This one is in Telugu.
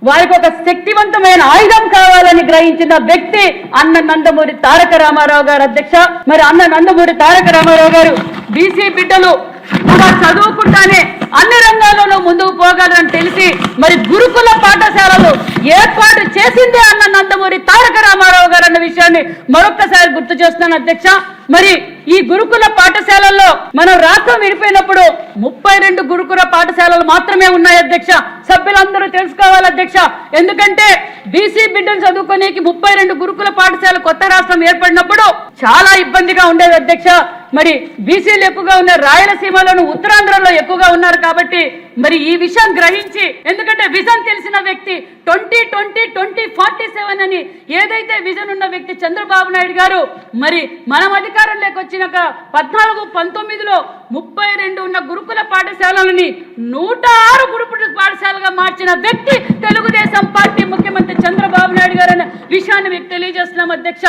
వారికి ఒక శక్తివంతమైన ఆయుధం కావాలని గ్రహించిన వ్యక్తి అన్న నందమూరి తారక రామారావు గారు అధ్యక్ష. మరి అన్న నందమూరి తారక రామారావు గారు బీసీ బిడ్డలు కూడా చదువుకుంటానే అన్ని రంగాల్లోనూ ముందుకు పోగలరని తెలిసి మరి గురుకుల పాఠశాలలు ఏర్పాటు చేసిందే అన్న నందమూరి తారక రామారావు గారు అన్న విషయాన్ని మరొక్కసారి గుర్తు చేస్తున్నాను అధ్యక్ష. మరి ఈ గురుకుల పాఠశాలల్లో మనం రాష్ట్రం విడిపోయినప్పుడు 32 గురుకుల పాఠశాలలు మాత్రమే ఉన్నాయి అధ్యక్ష. సభ్యులందరూ తెలుసుకోవాలి అధ్యక్ష. ఎందుకంటే బీసీ బిడ్డలు చదువుకోనికి 32 గురుకుల పాఠశాల కొత్త రాష్ట్రం ఏర్పడినప్పుడు చాలా ఇబ్బందిగా ఉండేది అధ్యక్ష. మరి బీసీలు ఎక్కువగా ఉన్న రాయలసీమలోను ఉత్తరాంధ్రలో ఎక్కువగా ఉన్నారు కాబట్టి మరి ఈ విషయం గ్రహించి, ఎందుకంటే విజన్ తెలిసిన వ్యక్తి 2020-2047 అని ఏదైతే విజన్ ఉన్న వ్యక్తి చంద్రబాబు నాయుడు గారు మరి మనం అధికారంలోకి వచ్చినాక 14-19లో 32 ఉన్న గురుకుల పాఠశాలలని 106 గురుకుల పాఠశాలగా మార్చిన వ్యక్తి తెలుగుదేశం పార్టీ ముఖ్యమంత్రి చంద్రబాబు నాయుడు గారు అనే విషయాన్ని మీకు తెలియజేస్తున్నాం అధ్యక్ష.